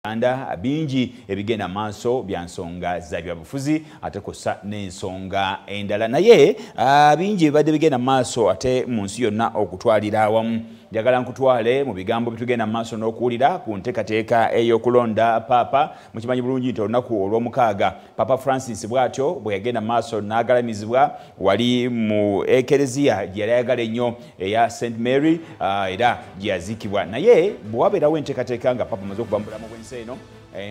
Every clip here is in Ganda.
anda bingi ebigenda maaso bya nsonga za byabufuzi ate kosa n'ensonga endala naye bingi ebadde bigenda maaso ate mu nsi yonna okutwalira awamu njagala nkutwale mu bigambo bitugenda maaso n'okuwulira ku nteekateeka ey'okulonda Papa mukimanyi bulungi nti olunaku olw'omukaaga Papa Francis bw'atyo bwe yagenda maaso n'agalamizibwa wali mu ekereziya gye yali ayagala ennyo eya St Mary era gye yaziikibwa naye bwe wabeerawo enteekateeka nga Papa amaze okuva mu bulamu bw'ensi eno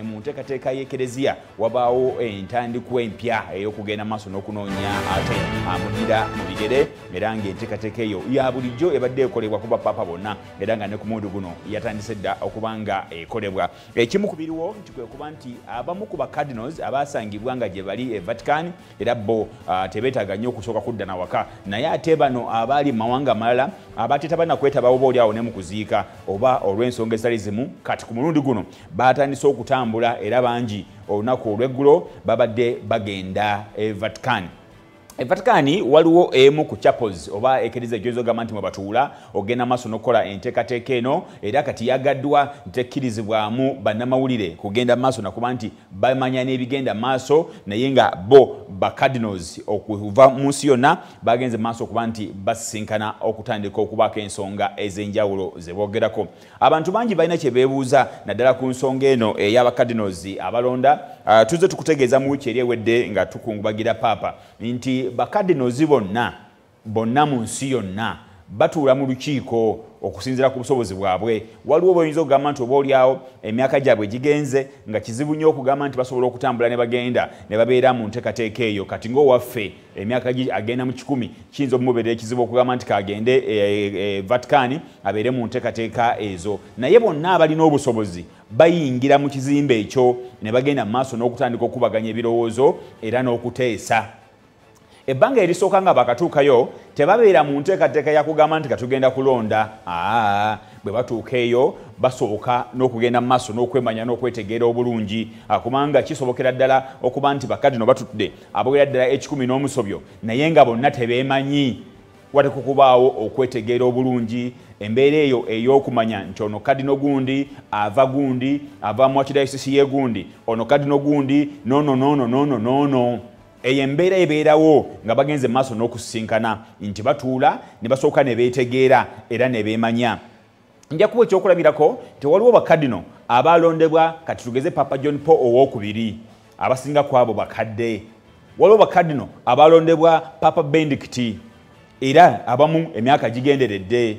mu nteekateeka y'ekereziya wabaawo entandikwa empya ey'okugenda maaso n'okunoonya ate amudira mu bigere era ng'enteekateeka eyo ya bulijjo ebadde ekolebwa kuba Papa bonna era nga ne ku mundu guno yatandise dda okuba nga ekolebwa ekimu ku biriwo nti kwe kuba nti abamu ku bacardinals abaasangibwa nga gye bali e Vatican era bo tebeetaaga nnyo okusooka kudda na waka naye ate bano abaali mu mawanga amalala abateetaba kwetabawo obaoliawo ne mu kuziika oba olw'ensonga ezitali zimu kati ku mulundi guno baatandise okutambula era bangi olunaku olw'eggulo babadde bagenda e Vatican. Vatican waliwo emu ku chapels oba ekereziya gy'oyinza ogamba nti mwe batuula ogenda maaso n'okukola enteekateeka eno era kati yagaddwa tekkirizibwamu bannamawulire kugenda maaso nakuba nti bamanya n'ebigenda maaso naye nga bo bacardinals okuva mu nsi yonna bagenze maaso okuba nti basisinkana okutandika okubaako ensonga ez'enjawulo ze boogerako. Abantu bangi balina kye beebuuza naddala ku nsonga eno ey'abacardinals abalonda tuzze tukutegeeza mu wiiki eri ewedde nga tukungubagira Papa nti bacardinals bonna mu nsi yonna batuula mu lukiiko okusinziira ku busobozi bwabwe waliwo boyinza okugamba nti obaoliawo emyaka gyabwe gigenze nga kizibu nnyo okugamba nti basobola okutambula ne bagenda ne babeera mu nteekateeka eyo kati ng'owaffe emyaka agenda mu 10 kiyinza okumubeerera ekizibu okugamba nti kagende Vatican abeere mu nteekateeka ezo naye bonna abalina obusobozi bayingira mu kizimbe ekyo ne bagenda mu maaso n'okutandika okubaganya ebirowoozo era n'okuteesa. Ebbanga erisooka nga bakatuukayo tebabeera mu nteekateeka ya kugamba nti katugenda kulonda bwe batuuka eyo basooka n'okugenda mu maaso n'okwemanya n'okwetegeera obulungi kubanga kisobokera ddala okuba nti bakadino batudde aboogera ddala 10 n'omusobyo naye nga bonna tebeemanyi wate kukubaawo okwetegeera obulungi embeera eyo ey'okumanya nti ono kadino gundi ava mu archdiocese ye gundi ono kadino gundi nono eyo embeera ebeerawo nga bagenze maaso n'okusisinkana nti batuula ne basooka ne beetegeera era ne beemanya. Nja kuba ekyokulabirako tewaliwo bakadino abalondebwa kati tugeze Papa John Paul owookubiri abasinga ku abo bakadde waliwo bakadino abalondebwa Papa Benedict era abamu emyaka gigenderedde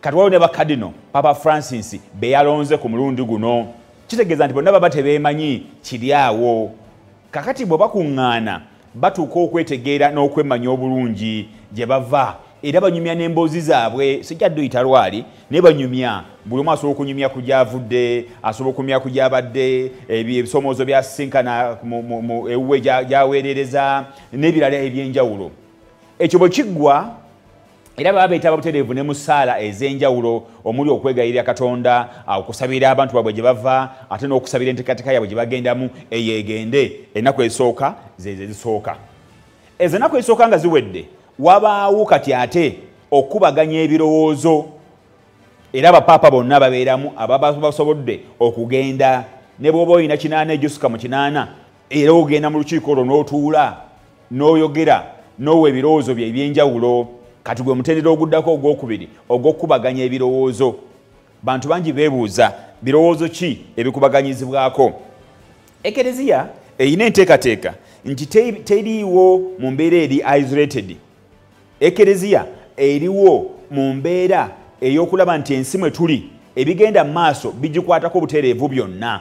kati waliwo ne bakadino Papa Francis be yalonze ku mulundi guno kitegeeza nti bonna baba tebeemanyi kiri awo kakati bwe bakuŋŋaana batuuka okwetegeera n'okwemanya obulungi gye bava era banyumya n'emboozi zaabwe sijjadde oyita lwali naye banyumya buli omu asobola okunyumya ku gyavudde asobola okunyumya ku gyabadde ebisomoozo byasisinkana ewuwe gyaweerereza n'ebirala eby'enjawulo ekyo bwe kiggwa era baba beetaba butereevu ne mu ssaala ez'enjawulo omuli okwegayirira Katonda okusabira abantu baabwe gye bava ate n'okusabira enteekateeka yaabwe gye bagendamu eyeegende ennaku ezisooka zisooka ezo ennaku ezisooka nga ziwedde wabaawo kati ate okubaganya ebirowoozo era abapaapa bonna babeeramu ababa basobodde okugenda ne bw'oba olina 8 ejosuka mu 8 era ogenda mu lukiiko olwo n'otuula n'oyogera n'owa ebirowoozo bye eby'enjawulo kati gwe mutendera oguddako ogwokubiri ogw'okubaganya ebirowoozo. Bantu bangi beebuuza birowoozo ki ebikubaganyizibwako. Ekereziya eyina enteekateeka nti teriiwo mu mbeera eri isolated. Ekereziya eriwo mu mbeera ey'okulaba nti ensi mwe tuli ebigenda mu maaso bigikwatako obutereevu byonna.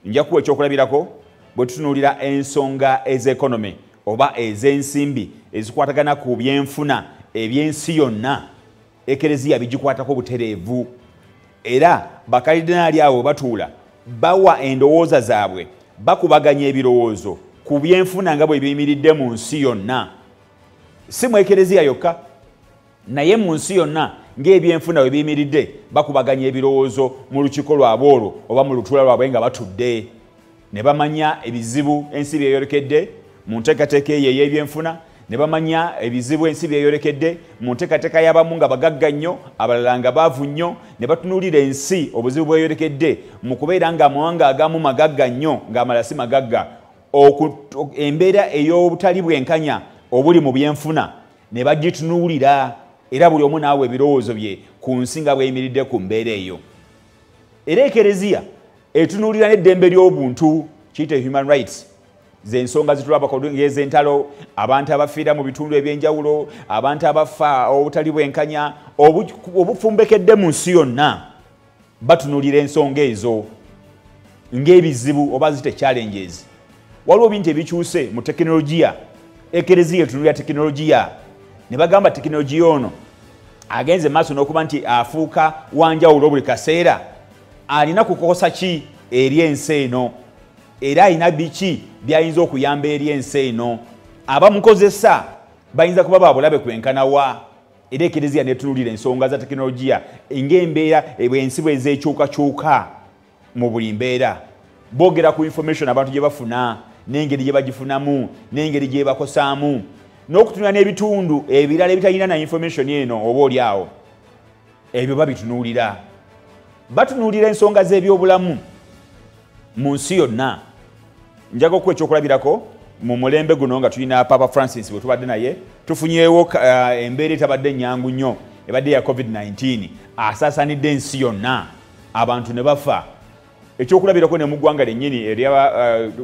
Nja kuwa ekyokulabirako bwe tutunuulira ensonga ez'ekonomi oba ez'ensimbi ezikwatagana ku byenfuna eby'ensi yonna ekereziya bigikwatako butereevu era bakaridinaali abo batuula bawa endowooza zaabwe bakubaganya ebirowoozo ku byenfuna nga bwe biyimiridde mu nsi yonna si mu ekereziya yokka naye mu nsi yonna ng'ebyenfuna bwe biyimiridde bakubaganya ebirowoozo mu lukiiko lwabwe olwo oba mu lutuula lwabwe nga batudde ne bamanya ebizibu ensi byeyolekedde mu nteekateeka eyo ey'ebyenfuna ne bamanya ebizibu ensi byeyolekedde mu nteekateeka y'abamu nga bagagga nnyo abalala nga baavu nnyo ne batunuulira ensi obuzibu bweyolekedde mu kubeera nga amawanga agamu magagga nnyo ng'amalala si magagga embeera ey'obutali bwenkanya obuli mu byenfuna ne bagitunuulira era buli omu naawe ebirowoozo bye ku nsi nga bweyimiridde ku mbeera eyo. Era ekereziya etunuulira n'eddembe ly'obuntu kiyite human rights z'ensonga zitulaba ng'ez'entalo, abantu abafiira mu bitundu eby'enjawulo, abantu abafa obutali bwenkanya obufumbekedde mu nsi yonna. Batunuulira ensonga ezo ng'ebizibu oba zite challenges. Waliwo bintu ebikyuse mu tekinologiya. Ekereziya etunuulira tekinologiya ne bagamba tekinologiya ono agenze maaso n'okuba nti afuuka wanjawulo buli kaseera, alina kukosa ki eri ensi eno era alina biki byayinza okuyamba eri ensi eno. Abamukozesa bayinza kuba babulabe kwenkanawa. Era ekereziya netunuulira ensonga za tekinologiya ng'embeera ensi bwe zeekyukakyuka mu buli mbeera. Boogera ku information abantu gye bafuna n'engeri gye bagifunamu n'engeri gye bakosaamu n'okutunula n'ebitundu ebirala ebitalina na information eno oba oli awo. Ebyo babitunuulira. Batunuulira ensonga z'ebyobulamu mu nsi yonna. Njaga okuwa ekyokulabirako mu mulembe guno nga tulina Papa Francis bwe tubadde naye tufunyeewo embeera etabadde nnyangu nnyo ebadde ya COVID-19 asaasaanidde ensi yonna abantu ne bafa. Ekyokulabirako ne mu ggwanga lyennyini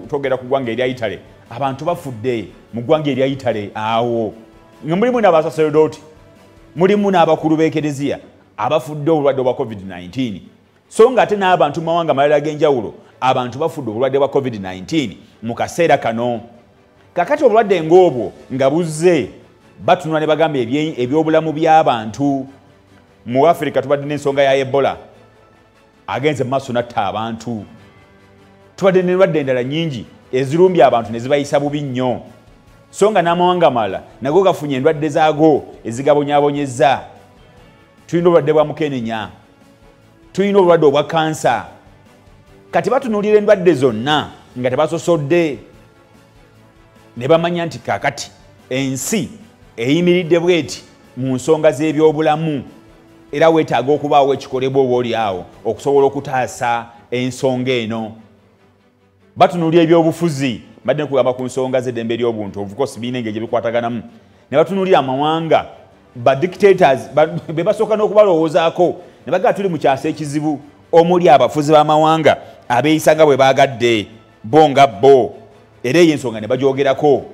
togera ku ggwanga erya Italy abantu bafudde mu ggwanga erya Italy awo nga mulimu n'abasaserodooti mulimu n'abakulu b'ekereziya abafudde obulwadde bwa COVID-19. So nga ate n'abantu mu mawanga amalala ag'enjawulo abantu bafudde obulwadde bwa COVID-19 mu kaseera kano. Kakati obulwadde ng'obwo nga buzze batunula ne bagamba ebyobulamu by'abantu. Mu Africa tubadde n'ensonga ya Ebola agenze mu maaso n'atta abantu. Tubadde n'endwadde endala nnyingi ezirumbye abantu ne zibayisa bubi nnyo. So nga n'amawanga amalala nago gafunye endwadde zaago ezigabonyaabonyezza. Tulina obulwadde bwa mukenenya, tulina obulwadde obwa kansa. Kati batunuulira endwadde zonna nga tebasosodde ne bamanya nti kaakati ensi eyimiridde bweti mu nsonga z'ebyobulamu era weetaaga okubaawo ekikolebwa oba oli awo okusobola okutaasa ensonga eno. Batunuulira ebyobufuzi badde ne kugamba ku nsonga z'eddembe ly'obuntu of course biina engeri gye bikwataganamu ne batunuulira amawanga ba dictators be basooka n'okubalowoozaako ne bagamba tuli mu kyasa ekizibu omuli abafuzi b'amawanga abeeyisa nga bwe baagadde bo nga bo. Era eyo ensonga ne bagyogerako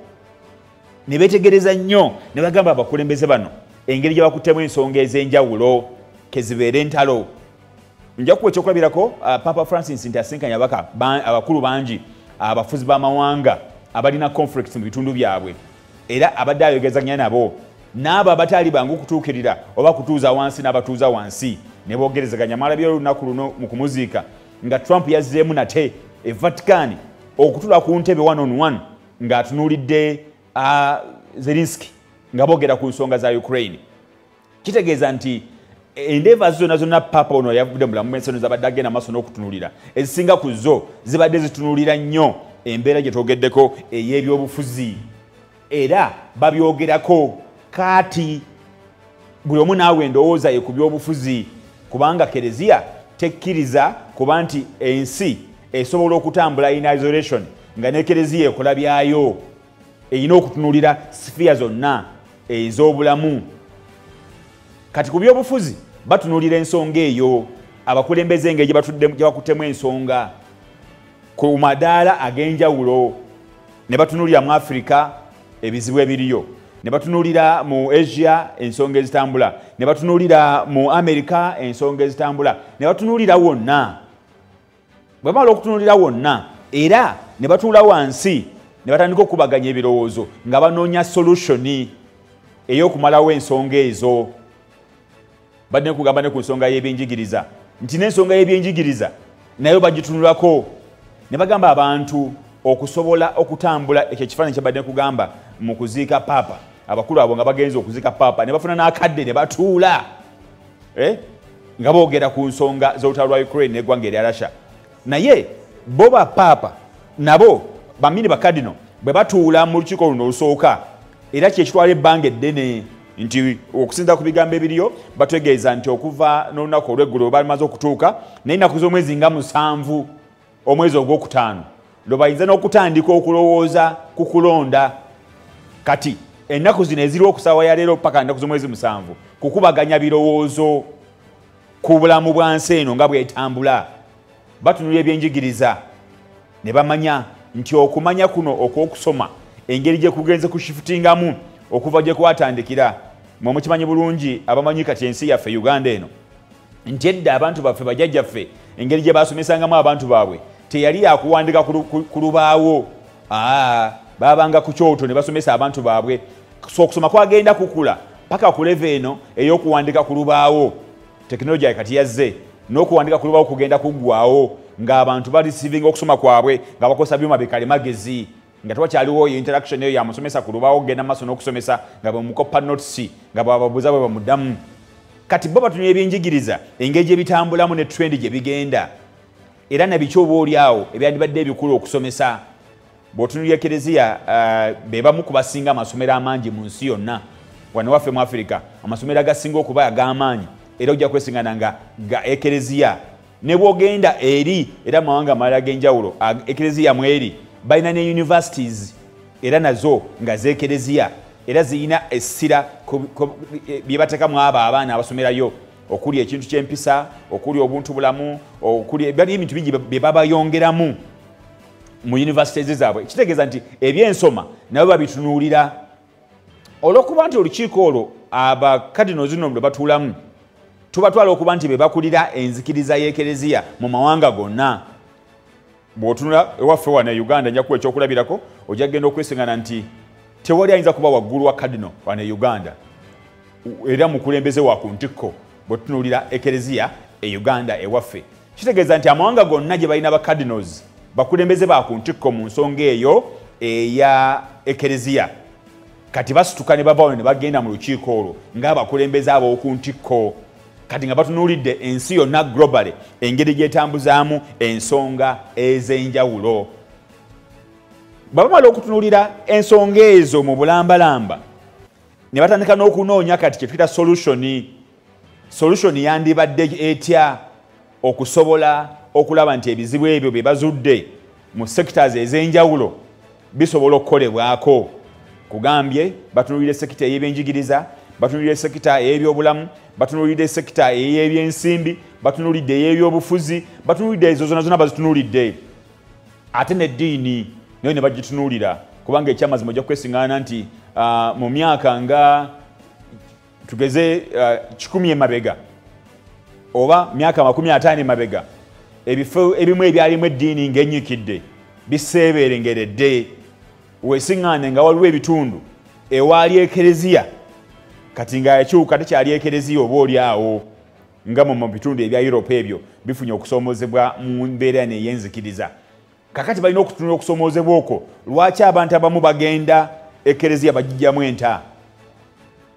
ne beetegereza nnyo ne bagamba abakulembeze bano engeri gye bakuttemu ensonga ez'enjawulo kezibeera entalo. Nja kuwa ekyokulabirako Papa Francis nti asinkanya abakulu bangi abafuzi b'amawanga abalina conflicts mu bitundu byabwe era abadde ayogezanya nabo n'abo abataali bangu okutuukirira oba kutuuza wansi n'abatuuza wansi ne boogerezaganya. Mwalabye olunaku luno mu kumuziika nga Trump yazzeemu nate Vatican okutula ku ntebe 1-on-1 ng'atunuulidde Zelensky nga boogera ku nsonga za Ukraine. Kitegeeza nti endeeva zonna Papa ono yavudde mulamu menseno zabadde agenda maaso n'okutunuulira ezisinga ku zo zibadde zitunuulira nnyo embeera gye twogeddeko ey'ebyobufuzi era babyogerako. Kaati buli omu naawe endowooza ye ku byobufuzi kubanga kereziya tekkiriza kuba nti ensi esobola okutambula in isolation nga ne kereziya ekola byayo. Erina okutunuulira sifiya zonna ez'obulamu. Kati ku byobufuzi batunuulira ensonga eyo abakulembeze engeri gye bakuttemu ensonga ku madaala ag'enjawulo ne batunuulira mu Africa ebizibu ebiriyo, ne batunuulira mu Asia ensonga ezitambula, ne batunuulira mu America ensonga ezitambula, ne batunuulira wonna. Bwe bamala okutunuulira wonna era ne batuula wansi ne batandika okubaganya ebirowoozo nga banoonya solution ey'okumalawo ensonga ezo. Badde ne kugamba ne ku nsonga y'ebyenjigiriza nti n'ensonga y'ebyenjigiriza nayo bagitunulako ne bagamba abantu okusobola okutambula. Ekyo ekifaananyi kye badde ne kugamba mu kuziika Papa, abakulu abo nga bagenza okuziika Papa ne bafuna n'akadde ne batuula nga boogera ku nsonga z'olutalo lwa Ukraine n'eggwanga erya Russia. Naye bo ba Papa nabo bamini bakadino bwe batuula mu lukiiko luno olusooka era kyekitwala ebbanga eddene nti okusinza ku bigambo ebiriyo bategeeza nti okuva n'olunaku olw'eggulo bamaze okutuuka n'ennaku z'omwezi nga 7 omwezi ogwokutaano lwe bayinza n'okutandika okulowooza ku kulonda. Kati ennaku zino eziriwo okusaawa ya leero paka ennaku z'omwezi 7 kukubaganya birowoozo ku bulamu bwa nsi eno nga bwetambula. Batunulira ebyenjigiriza ne bamanya nti okumanya kuno okw'okusoma engeri gye kugenze kushifutingamu okuva gye kwatandikira. Mwe mukimanyi bulungi abamanyi kati ensi yaffe Uganda eno nti edda abantu baffe bajjajjaffe engeri gye basomesangamu abantu baabwe teyali yakuwandika ku lubaawo. Babanga ku kyoto ne basomesa abantu baabwe. So okusoma kwagenda kukula paka ku level eno ey'okuwandika ku lubaawo. Teknologiya kati yazze n'okuwandika ku lubaawo kugenda kuggwaawo ng'abantu bareceiving okusoma kwabwe nga bakozesa byuma bikalimagezi nga tewakyaliwo interaction eyo yamusomesa ku lubaawo kugenda maaso n'okusomesa nga bwemukopa notes nga bwababuuza bwe bamuddamu. Kati bo batunula ebyenjigiriza engeri gye bitambulamu ne trend gye bigenda era nabiki oba oliawo ebyandibadde ebikulu okusomesa. Bw'otunulira Ekereziya be bamu ku basinga amasomero amangi mu nsi yonna. Wano waffe mu Africa amasomero agasinga okuba ag'amaanyi era ojja kwesingana nga ga Ekereziya. Ne bw'ogenda eri era mawanga amalala ag'enjawulo Ekereziya mweri balina ne universities era nazo nga z'Ekereziya era ziyina essira bye bateekamu abo abaana abasomerayo okuli ekintu ky'empisa okuli obuntu bulamu okuli ebintu bingi bye babayongeramu mu universities zaabwe. Kitegeeza nti ebyensoma nabo babitunuulira olw'okuba nti olukiiko olwo abakadino zino lwe batuulamu tubatwala okuba nti be bakulira enzikiriza y'Ekereziya mu mawanga gonna. Bw'otunula ewaffe wano Uganda nja kuwa ekyokulabirako ojja kugenda okwesingana nti tewali ayinza kuba waggulu wa kadino wano Uganda era mukulembeze wa ku ntikko bw'otunuulira Ekereziya e Uganda ewaffe. Kitegeeza nti amawanga gonna gye balina bakadinozi bakulembeze ba ku ntikko mu nsonga eyo eya Ekereziya. Kati basituka ne bavaawo ne bagenda mu lukiiko olwo ng'abakulembeze ab'oku ntikko. Kati nga batunuulidde ensi yonna globally engeri gyetambuzaamu ensonga ez'enjawulo. Bamala okutunuulira ensonga ezo mu bulambalamba ne batandika n'okunoonya kati kye tuyita solution yandibadde etya okusobola okulaba nti ebizibu ebyo bye bazudde mu sectors ez'enjawulo bisobola okukolebwako. Kugambye batunuulira sekita ey'ebyenjigiriza, batunuulira sekita ey'ebyobulamu, batunuulidde sekita ey'ebyensimbi, batunuulidde ey'ebyobufuzi, batunuulidde ezo zonna bazitunuulidde. Ate n'eddiini nayo ne bagitunuulira kubanga ekyamazima ojja kwesingana nti mu myaka nga tugeze 10 emabega oba myaka 50 emabega ebifo ebimu ebyalimu eddiini ng'ennyikidde biseebeerengeredde. Weesiŋŋaane nga waliwo ebitundu ewaali Ekereziya kati nga yakyuka tekyali Ekereziya oba oliawo nga mu bitundu ebya Europe ebyo bifunye okusomoozebwa mu mbeera n'ey'enzikiriza. Kakati balina okutunula okusomoozebwa okwo. Lwaki abantu abamu bagenda Ekereziya bagijjamu enta?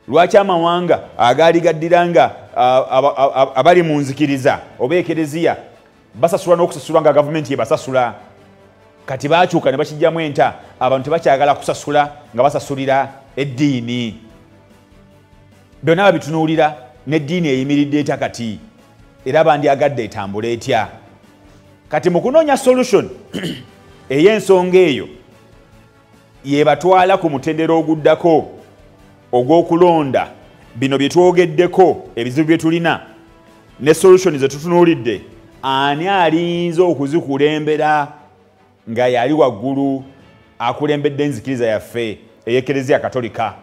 Lwaki amawanga agaali gaddira nga abali mu nzikiriza oba Ekereziya basasula n'okusasulwa nga gavumenti yebasasula? Kati baakyuka ne bakijjamu enta, abantu tebakyagala kusasula nga basasulira eddiini. Byonna babitunuulira n'eddiini eyimiridde etya kati era bandyagadde etambula etya. Kati mu kunoonya solution ey'ensonga eyo yebatwala ku mutendera oguddako ogw'okulonda bino bye twogeddeko ebizibu bye tulina ne solution ze tutunuulidde. Ani alinza okuzikulembera nga yali waggulu akulembedde enzikiriza yaffe ey'Ekereziya Katolika?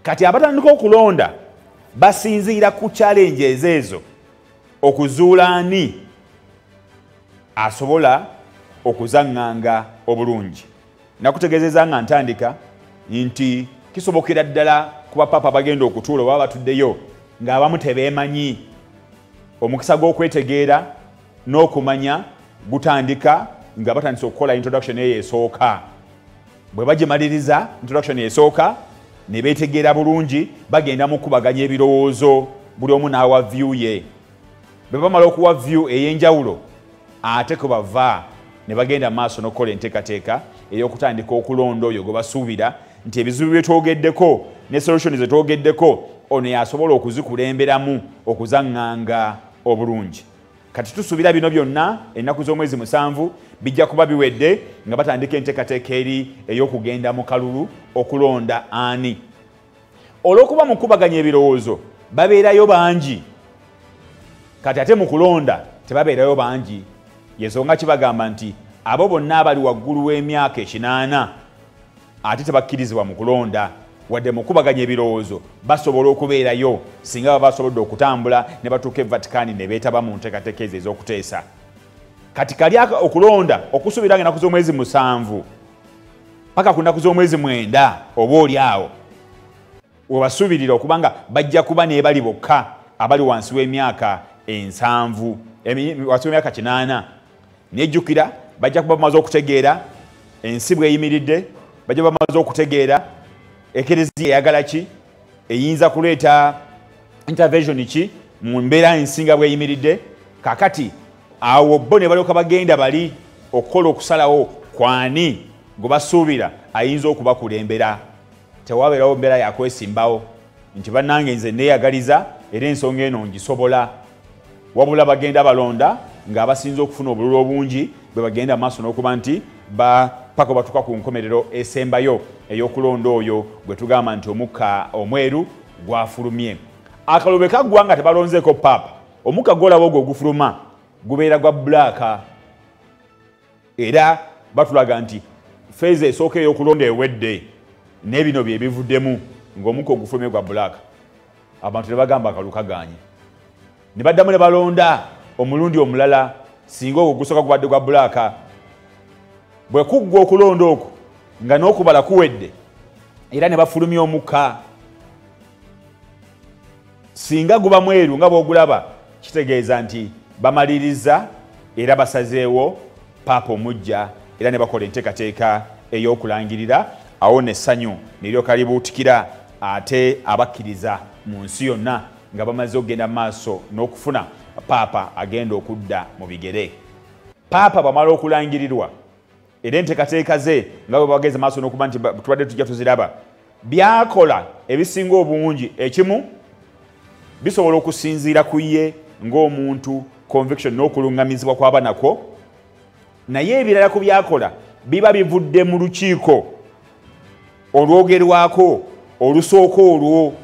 Kati abatandika okulonda basinziira ku challenge ezo okuzuula ani asobola okuzaŋŋanga obulungi. Nakutegeezeza nga ntandika nti kisobokera ddala kuba papa bagenda okutuula oba batuddeyo ng'abamu tebeemanyi. Omukisa gw'okwetegeera n'okumanya gutandika nga batandise okukola introduction eyo esooka. Bwe bagimaliriza introduction esooka ne beetegeera bulungi bagenda mu kubaganya ebirowoozo buli omu n'awa view ye. Bwe bamala okuwa view ey'enjawulo ate ko bava ne bagenda maaso n'okukola enteekateeka ey'okutandika okulonda oyo gwe basuubira nti ebizibu bye twogeddeko ne solution ze twogeddeko ono yasobola okuzikulemberamu okuzaŋŋanga obulungi. Kati tusuubira bino byonna ennaku z'omwezi 7 bijja kuba biwedde nga batandika enteekateeka eri ey'okugenda mu kalulu okulonda ani. Olw'okuba mu kubaganya ebirowoozo babeerayo bangi, kati ate mu kulonda tebabeerayo bangi. Yensonga kibagamba nti abo bonna abali waggulu w'emyaka 8 ate tebakkirizibwa mu kulonda, wadde mu kubaganya ebirowoozo basobola okubeerayo singa baba basobodde okutambula ne batuuka e Vatican ne beetaba mu nteekateeka ezo ez'okuteesa. Kati kali okulonda okusuubira ennaku z'omwezi 7 paka ku nnaku z'omwezi 9 oba oli awo webasuubirira okuba nga bajja kuba n'ebali bokka abali wansi w'emyaka 7 wansi w'emyaka 8. Nejjukira bajja kuba bamaze okutegeera ensi bw'eyimiridde, bajja bamaze okutegeera ekereziya eyagala ki, eyinza kuleeta intervention ki mu mbeera ensinga bw'eyimiridde. Kakati awo bo ne balyoka bagenda bali okukola okusalawo kwani gwe basuubira ayinza okubakulembera. Tewabeerawo mbeera yakwesimbawo nti bannange nze neeyagaliza era ensonga eno ngisobola, wabula bagenda balonda ng'abasinza okufuna obululu obungi bwe bagenda maaso n'okuba nti paka batuuka ku nkomerero esembayo ey'okulonda oyo gwe tugamba nti omukka omweru gwafulumye. Akalulu kaggwa nga tebalonzeeko paapa, omukka gw'olaba ogwo ogufuluma gubeera gwa bbulaaka, era batulaga nti feeza esooka ey'okulonda ewedde n'ebino bye bivuddemu ng'omukka ogufulumye gwa bbulaaka. Abantu ne bagamba akalulu kaganye, ne baddamu ne balonda omulundi omulala singa ogwo gusooka gubadde gwa bbulaaka. Bwe kuggwa okulonda okwo nga n'okubala kuwedde era ne bafulumya omukka, singa guba mweru nga bw'ogulaba kitegeeza nti bamaliriza era basazeewo paapa omujja era ne bakola enteekateeka ey'okulangirira. Awo n'essanyu ne lyoka libuutikira ate abakkiriza mu nsi yonna nga bamaze okugenda mu maaso n'okufuna paapa agenda okudda mu bigere. Paapa bamala okulangirirwa era enteekateeka ze nga bwe bageze maaso n'okuba nti tubadde tujja tuziraba, byakola ebisinga obungi ekimu bisobola okusinziira ku ye ng'omuntu, conviction n'okuluŋŋamizibwa kw'aba nakwo, naye ebirala ku byakola biba bivudde mu lukiiko olwogerwako olusooka olwo,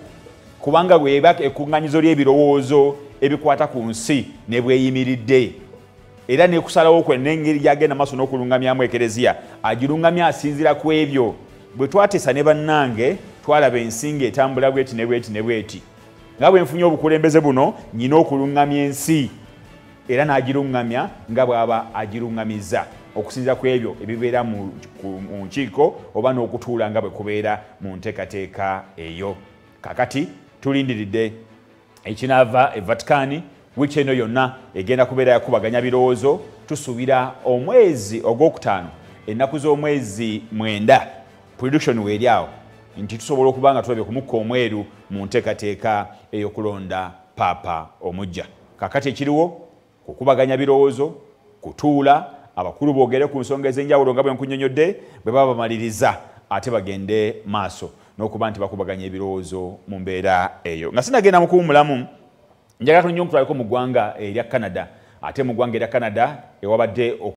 kubanga bweba ekkuŋŋanyizo ly'ebirowoozo ebikwata ku nsi ne bweyimiridde era nekusalawo kwe n'engeri gyagenda maaso n'okuluŋŋamyamu ekereziya agiruŋŋamya asinziira ku ebyo. Bwe twateesa ne bannange twalaba ensinga etambula bweti ne bweti ne bweti, nga bwe nfunye obukulembeze buno nnyina okuluŋŋamya ensi era n'agiruŋŋamya nga bw'aba agiruŋŋamizza okusinziira ku ebyo ebibeera mu nkiiko oba n'okutuula nga bwe kubeera mu nteekateeka eyo. Kakati tulindiridde ekinaava e Vatican wiiki eno yonna egenda kubeera yakubaganya birowoozo. Tusuubira omwezi ogwokutaano ennaku z'omwezi 9 prediction weeri awo nti tusobola okuba nga tulabye ku mukka omweru mu nteekateeka ey'okulonda paapa omujja. Kakati ekiriwo kukubaganya birowoozo, kutuula abakulu boogere ku nsonga ez'enjawulo nga bwe nkunnyonnyodde, bwe baba bamaliriza ate bagende maaso n'okuba nti bakubaganya ebirowoozo mu mbeera eyo. Nga sinagenda mu kuwummulamu, njagala nnyo nkutwaleko mu ggwanga erya Canada, ate mu ggwanga erya Canada ewabadde